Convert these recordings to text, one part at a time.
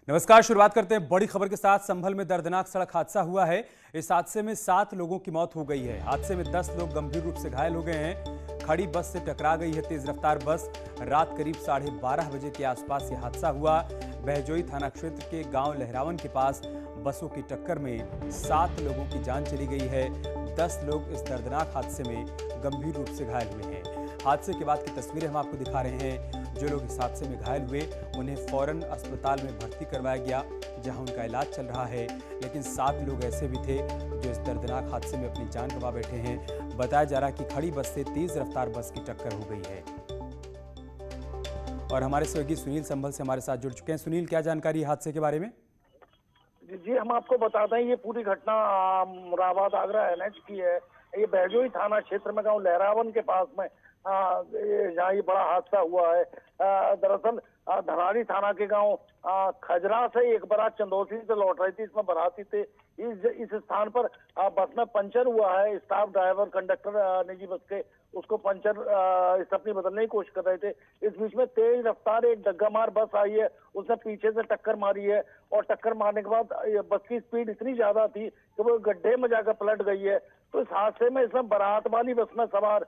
नमस्कार। शुरुआत करते हैं बड़ी खबर के साथ। संभल में दर्दनाक सड़क हादसा हुआ है। इस हादसे में 7 लोगों की मौत हो गई है। हादसे में 10 लोग गंभीर रूप से घायल हो गए हैं। खड़ी बस से टकरा गई है तेज रफ्तार बस। रात करीब 12:30 बजे के आसपास ये हादसा हुआ। बहजोई थाना क्षेत्र के गांव लहरावन के पास बसों की टक्कर में 7 लोगों की जान चली गई है। 10 लोग इस दर्दनाक हादसे में गंभीर रूप से घायल हुए हैं। हादसे के बाद की तस्वीरें हम आपको दिखा रहे हैं। जो लोग इस हादसे में घायल हुए उन्हें फौरन अस्पताल में भर्ती करवाया गया, जहां उनका इलाज चल रहा है। लेकिन 7 लोग ऐसे भी थे जो इस दर्दनाक हादसे में अपनी जान गंवा बैठे हैं। बताया जा रहा है कि खड़ी बस से तेज रफ्तार बस की टक्कर हो गई है। और हमारे सहयोगी सुनील संभल से हमारे साथ जुड़ चुके हैं। सुनील, क्या जानकारी है हादसे के बारे में? जी, हम आपको बताते हैं ये पूरी घटना मुरादाबाद आगरा एनएच की है। ये बहजोई थाना क्षेत्र में गांव लहरावन के पास में जहाँ ये बड़ा हादसा हुआ है। दरअसल धनारी थाना के गांव खजरा से एक बारात चंदौसी से लौट रही थी। इसमें बाराती थे। इस स्थान पर बस में पंचर हुआ है। स्टाफ ड्राइवर कंडक्टर निजी बस के उसको पंचर स्टेपनी बदलने की कोशिश कर रहे थे। इस बीच में तेज रफ्तार एक डग्गामार बस आई है, उसने पीछे से टक्कर मारी है और टक्कर मारने के बाद बस की स्पीड इतनी ज्यादा थी कि वो गड्ढे में जाकर पलट गई है। तो इस हादसे में इसमें बारात वाली बस में सवार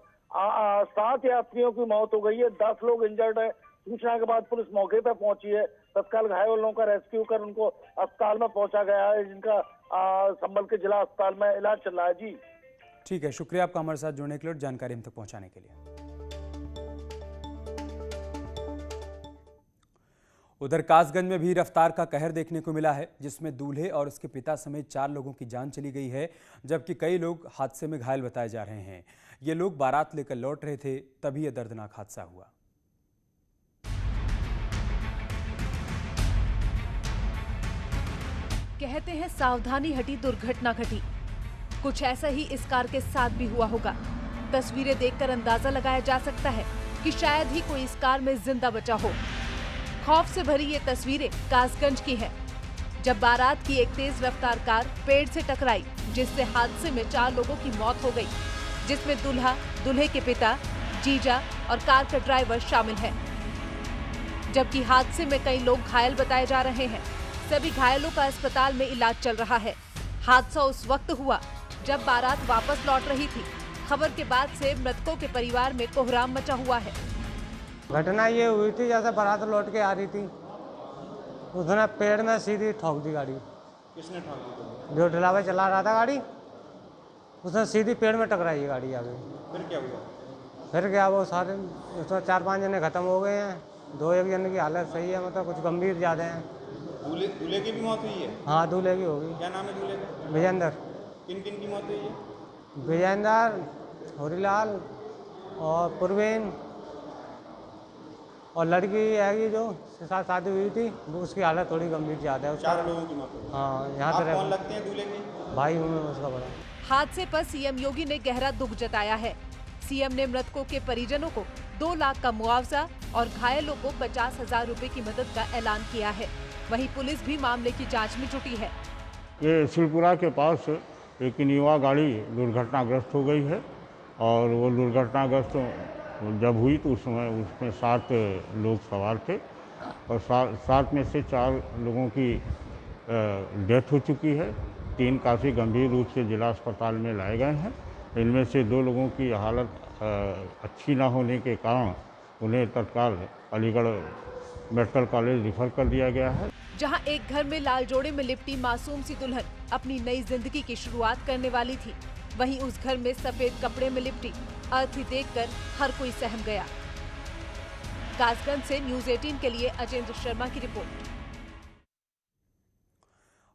7 यात्रियों की मौत हो गई है। 10 लोग इंजर्ड है। सूचना के बाद पुलिस मौके पर पहुंची है। तत्काल घायल लोगों का रेस्क्यू कर उनको अस्पताल में पहुंचा गया है, जिनका संभल के जिला अस्पताल में इलाज चल रहा है। जी ठीक है, शुक्रिया आपका हमारे साथ जुड़ने के लिए और जानकारी हम तक पहुंचाने के लिए। उधर कासगंज में भी रफ्तार का कहर देखने को मिला है, जिसमें दूल्हे और उसके पिता समेत 4 लोगों की जान चली गई है, जबकि कई लोग हादसे में घायल बताए जा रहे हैं। ये लोग बारात लेकर लौट रहे थे, तभी यह दर्दनाक हादसा हुआ। कहते हैं सावधानी हटी दुर्घटना घटी। कुछ ऐसा ही इस कार के साथ भी हुआ होगा। तस्वीरें देखकर अंदाजा लगाया जा सकता है कि शायद ही कोई इस कार में जिंदा बचा हो। खौफ से भरी ये तस्वीरें कासगंज की है, जब बारात की एक तेज रफ्तार कार पेड़ से टकराई, जिससे हादसे में 4 लोगों की मौत हो गई, जिसमें दूल्हा, दूल्हे के पिता, जीजा और कार का ड्राइवर शामिल है। जबकि हादसे में कई लोग घायल बताए जा रहे हैं। सभी घायलों का अस्पताल में इलाज चल रहा है। हादसा उस वक्त हुआ जब बारात वापस लौट रही थी। खबर के बाद से मृतकों के परिवार में कोहराम मचा हुआ है। घटना ये हुई थी जैसे बारात लौट के आ रही थी, उसने पेड़ में सीधी ठोक दी गाड़ी। किसने ठोक दी? जो ड्राइवर चला रहा था गाड़ी, उसने सीधी पेड़ में टकराई गाड़ी आगे। फिर क्या हुआ? फिर क्या, वो सारे उसमें 4-5 जने खत्म हो गए हैं। 2-1 जने की हालत सही है, मतलब कुछ गंभीर ज्यादा हैं। दूल्हे की भी मौत हुई है? हाँ, दूल्हे की होगी। क्या नाम है दूल्हे का? विजेंद्र। किन किन की मौत हुई है? विजेंद्र, होरीलाल और पुरवीन, और लड़की है जो साथ शादी हुई थी, वो उसकी हालत थोड़ी गंभीर ज्यादा है। 4 लोगों की मौत हुई। हाँ, यहाँ आप पे कौन लगते हैं दूल्हे के? भाई हूँ मैं उसका बड़ा। हादसे पर सीएम योगी ने गहरा दुख जताया है। सीएम ने मृतकों के परिजनों को 2 लाख का मुआवजा और घायलों को 50,000 रुपए की मदद का ऐलान किया है। वहीं पुलिस भी मामले की जांच में जुटी है। ये शिवपुरा के पास एक इनोवा गाड़ी दुर्घटनाग्रस्त हो गई है, और वो दुर्घटनाग्रस्त जब हुई तो उस समय उसमें 7 लोग सवार थे, और 7 में से 4 लोगों की डेथ हो चुकी है। 3 काफ़ी गंभीर रूप से जिला अस्पताल में लाए गए हैं। इनमें से 2 लोगों की हालत अच्छी ना होने के कारण उन्हें तत्काल अलीगढ़ मेडिकल कॉलेज रिफर कर दिया गया है। जहां एक घर में लाल जोड़े में लिपटी मासूम सी दुल्हन अपनी नई जिंदगी की शुरुआत करने वाली थी, वहीं उस घर में सफेद कपड़े में लिपटी अर्थी देखकर हर कोई सहम गया। कासगंज से न्यूज़ 18 के लिए अजेंद्र शर्मा की रिपोर्ट।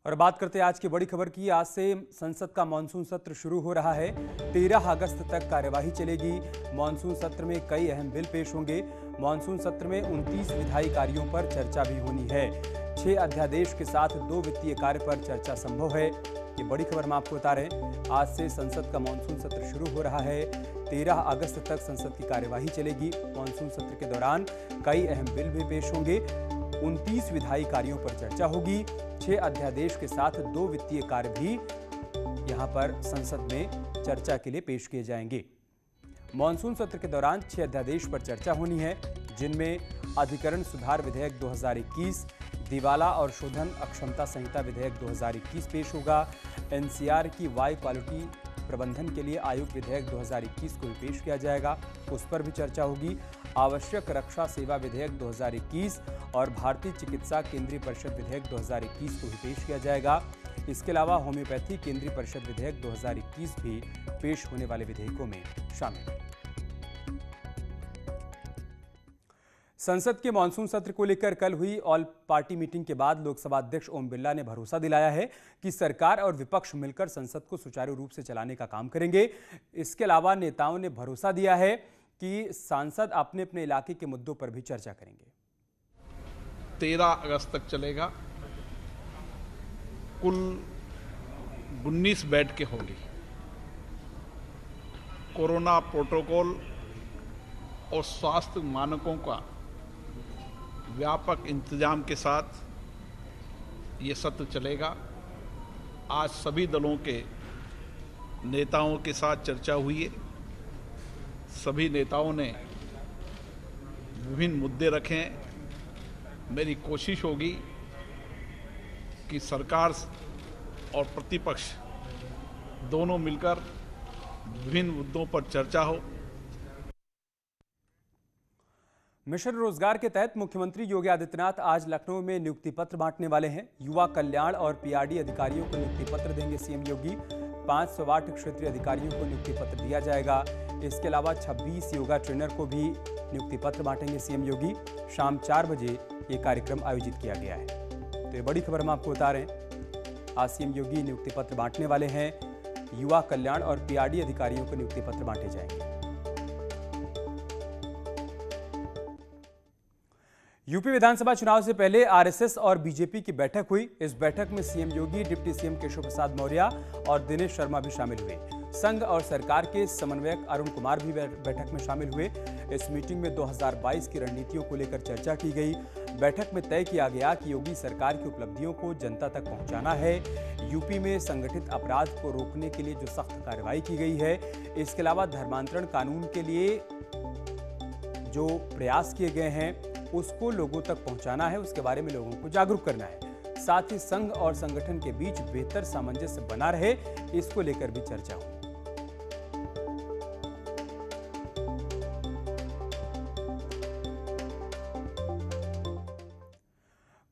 और बात करते हैं आज की बड़ी खबर की। आज से संसद का मानसून सत्र शुरू हो रहा है। 13 अगस्त तक कार्यवाही चलेगी। मानसून सत्र में कई अहम बिल पेश होंगे। मानसून सत्र में 29 विधायी कार्यों पर चर्चा भी होनी है। 6 अध्यादेश के साथ 2 वित्तीय कार्य पर चर्चा संभव है। ये बड़ी खबर हम आपको बता रहे हैं। आज से संसद का मानसून सत्र शुरू हो रहा है। 13 अगस्त तक संसद की कार्यवाही चलेगी। मानसून सत्र के दौरान कई अहम बिल भी पेश होंगे। 29 विधायी कार्यों पर चर्चा होगी। 6 अध्यादेश के साथ 2 वित्तीय कार्य भी यहां पर संसद में चर्चा के लिए पेश किए जाएंगे। मानसून सत्र के दौरान 6 अध्यादेश पर चर्चा होनी है, जिनमें अधिकरण सुधार विधेयक 2021, दिवाला और शोधन अक्षमता संहिता विधेयक 2021 पेश होगा। एनसीआर की वाई क्वालिटी प्रबंधन के लिए आयोग विधेयक 2021 को भी पेश किया जाएगा, उस पर भी चर्चा होगी। आवश्यक रक्षा सेवा विधेयक 2021 और भारतीय चिकित्सा केंद्रीय परिषद विधेयक 2021 को भी पेश किया जाएगा। इसके अलावा होम्योपैथी केंद्रीय परिषद विधेयक 2021 भी पेश होने वाले विधेयकों में शामिल है। संसद के मानसून सत्र को लेकर कल हुई ऑल पार्टी मीटिंग के बाद लोकसभा अध्यक्ष ओम बिरला ने भरोसा दिलाया है कि सरकार और विपक्ष मिलकर संसद को सुचारू रूप से चलाने का काम करेंगे। इसके अलावा नेताओं ने भरोसा दिया है कि सांसद अपने अपने इलाके के मुद्दों पर भी चर्चा करेंगे। 13 अगस्त तक चलेगा। कुल 19 बैठकें होंगी। कोरोना प्रोटोकॉल और स्वास्थ्य मानकों का व्यापक इंतजाम के साथ ये सत्र चलेगा। आज सभी दलों के नेताओं के साथ चर्चा हुई है। सभी नेताओं ने विभिन्न मुद्दे रखे हैं। मेरी कोशिश होगी कि सरकार और प्रतिपक्ष दोनों मिलकर विभिन्न मुद्दों पर चर्चा हो। मिशन रोजगार के तहत मुख्यमंत्री योगी आदित्यनाथ आज लखनऊ में नियुक्ति पत्र बांटने वाले हैं। युवा कल्याण और पीआरडी अधिकारियों को नियुक्ति पत्र देंगे सीएम योगी। 508 क्षेत्रीय अधिकारियों को नियुक्ति पत्र दिया जाएगा। इसके अलावा 26 योगा ट्रेनर को भी नियुक्ति पत्र बांटेंगे सीएम योगी। शाम 4 बजे ये कार्यक्रम आयोजित किया गया है। तो ये बड़ी खबर हम आपको बता रहे हैं। आज सीएम योगी नियुक्ति पत्र बांटने वाले हैं। युवा कल्याण और पीआरडी अधिकारियों को नियुक्ति पत्र बांटे जाएंगे। यूपी विधानसभा चुनाव से पहले आरएसएस और बीजेपी की बैठक हुई। इस बैठक में सीएम योगी, डिप्टी सीएम केशव प्रसाद मौर्य और दिनेश शर्मा भी शामिल हुए। संघ और सरकार के समन्वयक अरुण कुमार भी बैठक में शामिल हुए। इस मीटिंग में 2022 की रणनीतियों को लेकर चर्चा की गई। बैठक में तय किया गया कि योगी सरकार की उपलब्धियों को जनता तक पहुंचाना है। यूपी में संगठित अपराध को रोकने के लिए जो सख्त कार्रवाई की गई है, इसके अलावा धर्मांतरण कानून के लिए जो प्रयास किए गए हैं उसको लोगों तक पहुंचाना है, उसके बारे में लोगों को जागरूक करना है। साथ ही संघ और संगठन के बीच बेहतर सामंजस्य बना रहे, इसको लेकर भी चर्चा हुई।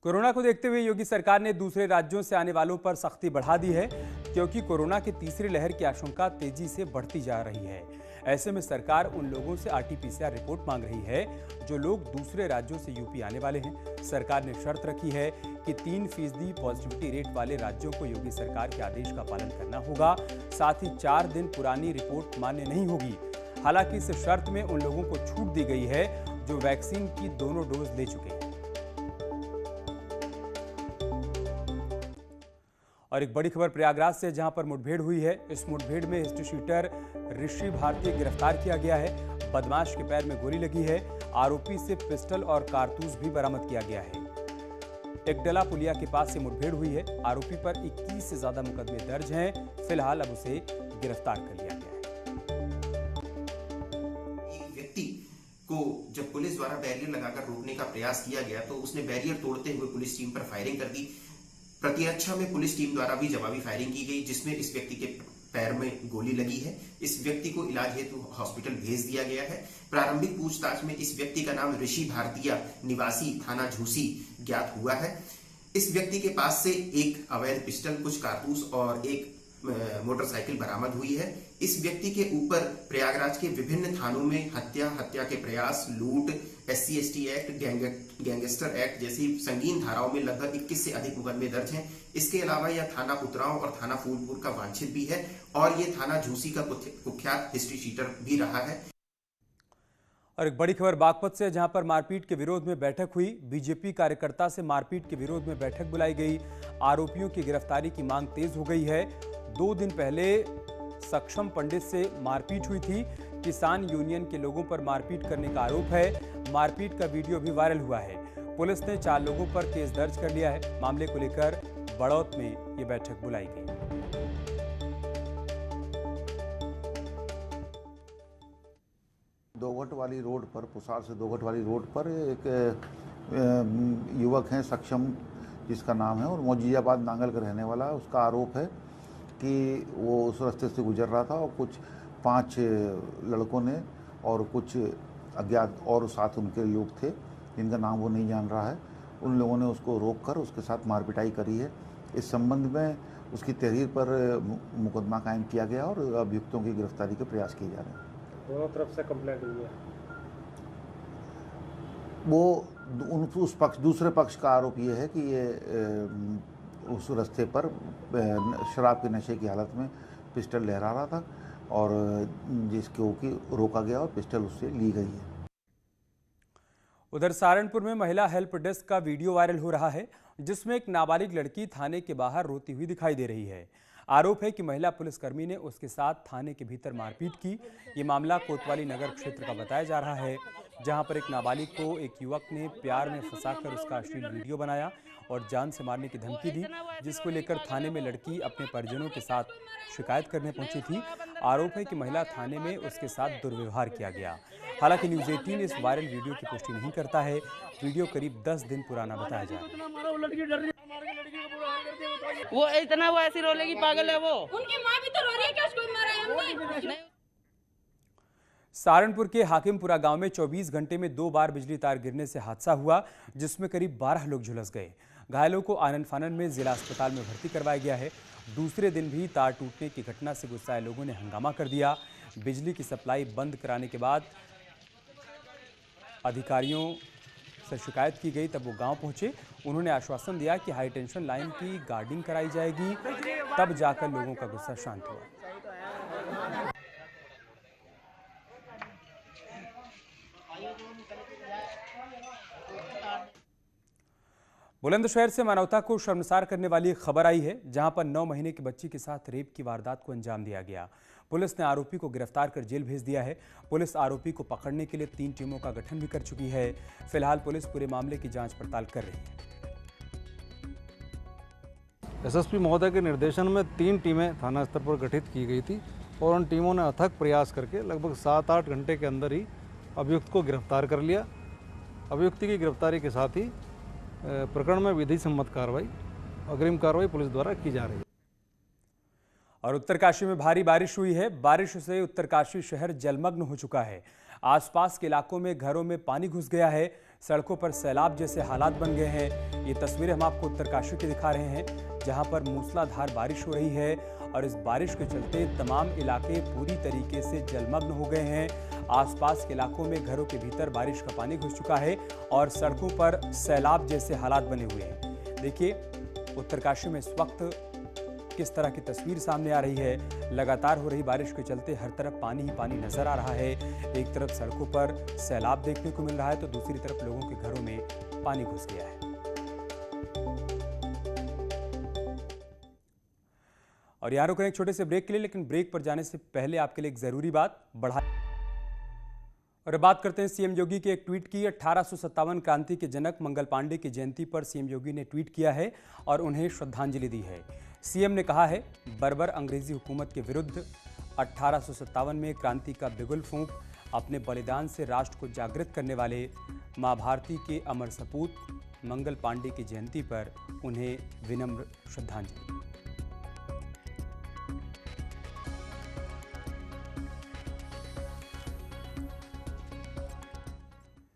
कोरोना को देखते हुए योगी सरकार ने दूसरे राज्यों से आने वालों पर सख्ती बढ़ा दी है, क्योंकि कोरोना की तीसरी लहर की आशंका तेजी से बढ़ती जा रही है। ऐसे में सरकार उन लोगों से आरटीपीसीआर रिपोर्ट मांग रही है जो लोग दूसरे राज्यों से यूपी आने वाले हैं। सरकार ने शर्त रखी है कि 3% पॉजिटिविटी रेट वाले राज्यों को योगी सरकार के आदेश का पालन करना होगा। साथ ही 4 दिन पुरानी रिपोर्ट मान्य नहीं होगी। हालांकि इस शर्त में उन लोगों को छूट दी गई है जो वैक्सीन की दोनों डोज ले चुके हैं। और एक बड़ी खबर प्रयागराज से, जहां पर मुठभेड़ हुई है। इस मुठभेड़ में हिस्ट्री शीटर ऋषि भारती गिरफ्तार किया गया है। बदमाश के पैर में गोली लगी है। आरोपी से पिस्टल और कारतूस भी बरामद किया गया है। टेकडला पुलिया के पास से मुठभेड़ हुई है। आरोपी पर 21 से ज्यादा मुकदमे दर्ज हैं। फिलहाल अब उसे गिरफ्तार कर लिया गया है। एक व्यक्ति को जब पुलिस द्वारा बैरियर लगाकर रोकने का प्रयास किया गया तो उसने बैरियर तोड़ते हुए पुलिस टीम पर फायरिंग कर दी। प्रतिरक्षा में पुलिस टीम द्वारा भी जवाबी फायरिंग की गई, जिसमें इस व्यक्ति के पैर में गोली लगी है। इस व्यक्ति को इलाज हेतु हॉस्पिटल भेज दिया गया है। प्रारंभिक पूछताछ में इस व्यक्ति का नाम ऋषि भारतीय निवासी थाना झूसी ज्ञात हुआ है। इस व्यक्ति के पास से एक अवैध पिस्टल, कुछ कारतूस और एक मोटरसाइकिल बरामद हुई है। इस व्यक्ति के ऊपर प्रयागराज के विभिन्न थानों में हत्या के प्रयास, लूट, SC/ST एक्ट, गैंगस्टर एक्ट जैसी संगीन धाराओं में लगभग 21 से अधिक मुकदमे दर्ज हैं। इसके अलावा यह थाना उतराव और थाना फूलपुर का वांछित भी है और यह थाना झूसी का कुख्यात हिस्ट्री शीटर भी रहा है। और एक बड़ी खबर बागपत से, जहां पर मारपीट के विरोध में बैठक हुई। बीजेपी कार्यकर्ता से मारपीट के विरोध में बैठक बुलाई गई। आरोपियों की गिरफ्तारी की मांग तेज हो गई है। 2 दिन पहले सक्षम पंडित से मारपीट हुई थी। किसान यूनियन के लोगों पर मारपीट करने का आरोप है। मारपीट का वीडियो भी वायरल हुआ है। पुलिस ने 4 लोगों पर केस दर्ज कर लिया है। मामले को लेकर बड़ौत में ये बैठक बुलाई गई। दोघट वाली रोड पर, पुसार से दोघट वाली रोड पर एक युवक हैं सक्षम जिसका नाम है और मौजियाबाद नांगल का रहने वाला है। उसका आरोप है कि वो उस रास्ते से गुजर रहा था और कुछ 5 लड़कों ने और कुछ अज्ञात और साथ उनके लोग थे जिनका नाम वो नहीं जान रहा है, उन लोगों ने उसको रोककर उसके साथ मारपिटाई करी है। इस संबंध में उसकी तहरीर पर मुकदमा कायम किया गया और अभियुक्तों की गिरफ्तारी के प्रयास किए जा रहे हैं। दोनों तरफ से कंप्लेंट हुई है। वो दूसरे पक्ष का आरोप ये है कि ये उस रास्ते पर शराब के नशे की हालत में पिस्टल लहरा रहा था और जिसको कि रोका गया और पिस्टल उससे ली गई है। उधर सहारनपुर में महिला हेल्प डेस्क का वीडियो वायरल हो रहा है जिसमें एक नाबालिग लड़की थाने के बाहर रोती हुई दिखाई दे रही है। आरोप है कि महिला पुलिसकर्मी ने उसके साथ थाने के भीतर मारपीट की। ये मामला कोतवाली नगर क्षेत्र का बताया जा रहा है, जहां पर एक नाबालिग को एक युवक ने प्यार में फंसाकर उसका अश्लील वीडियो बनाया और जान से मारने की धमकी दी, जिसको लेकर थाने में लड़की अपने परिजनों के साथ शिकायत करने पहुंची थी। आरोप है कि महिला थाने में उसके साथ दुर्व्यवहार किया गया। हालांकि न्यूज़ 18 इस वायरल वीडियो की पुष्टि नहीं करता है। वीडियो करीब 10 दिन पुराना बताया जा रहा है। वो इतना वो ऐसी रोलेगी, पागल है वो। उनकी माँ भी तो रो रही है कि उसको मारा है हमने। सहारनपुर के हाकिमपुरा गांव में 24 घंटे में 2 बार बिजली तार गिरने से हादसा हुआ, जिसमें करीब 12 लोग झुलस गए। घायलों को आनन फानन में जिला अस्पताल में भर्ती करवाया गया है। दूसरे दिन भी तार टूटने की घटना से गुस्साए लोगों ने हंगामा कर दिया। बिजली की सप्लाई बंद कराने के बाद अधिकारियों से शिकायत की गई, तब वो गांव पहुंचे। उन्होंने आश्वासन दिया कि हाई टेंशन लाइन की गार्डिंग कराई जाएगी, तब जाकर लोगों का गुस्सा शांत हुआ। बुलंदशहर से मानवता को शर्मसार करने वाली खबर आई है, जहां पर 9 महीने की बच्ची के साथ रेप की वारदात को अंजाम दिया गया। पुलिस ने आरोपी को गिरफ्तार कर जेल भेज दिया है। पुलिस आरोपी को पकड़ने के लिए 3 टीमों का गठन भी कर चुकी है। फिलहाल पुलिस पूरे मामले की जांच पड़ताल कर रही है। एसएसपी महोदय के निर्देशन में 3 टीमें थाना स्तर पर गठित की गई थी और उन टीमों ने अथक प्रयास करके लगभग 7-8 घंटे के अंदर ही अभियुक्त को गिरफ्तार कर लिया। अभियुक्त की गिरफ्तारी के साथ ही प्रकरण में विधि सम्मत कार्रवाई, अग्रिम कार्रवाई पुलिस द्वारा की जा रही है। और उत्तरकाशी में भारी बारिश हुई है। बारिश से उत्तरकाशी शहर जलमग्न हो चुका है। आसपास के इलाकों में घरों में पानी घुस गया है। सड़कों पर सैलाब जैसे हालात बन गए हैं। ये तस्वीरें हम आपको उत्तरकाशी की दिखा रहे हैं, जहां पर मूसलाधार बारिश हो रही है और इस बारिश के चलते तमाम इलाके पूरी तरीके से जलमग्न हो गए हैं। आसपास के इलाकों में घरों के भीतर बारिश का पानी घुस चुका है और सड़कों पर सैलाब जैसे हालात बने हुए हैं। देखिए उत्तरकाशी में इस वक्त किस तरह की तस्वीर सामने आ रही है। लगातार हो रही बारिश के चलते हर तरफ पानी ही पानी नजर आ रहा है। एक तरफ सड़कों पर सैलाब देखने को मिल रहा है तो दूसरी तरफ लोगों के घरों में पानी घुस गया है। और यहाँ रुक रहे हैं एक छोटे से ब्रेक के लिए, लेकिन ब्रेक पर जाने से पहले आपके लिए एक जरूरी बात बढ़ा और बात करते हैं सीएम योगी के एक ट्वीट की। 1857 क्रांति के जनक मंगल पांडे की जयंती पर सीएम योगी ने ट्वीट किया है और उन्हें श्रद्धांजलि दी है। सीएम ने कहा है, बर्बर अंग्रेजी हुकूमत के विरुद्ध 1857 में क्रांति का बिगुल फूंक अपने बलिदान से राष्ट्र को जागृत करने वाले मां भारती के अमर सपूत मंगल पांडे की जयंती पर उन्हें विनम्र श्रद्धांजलि।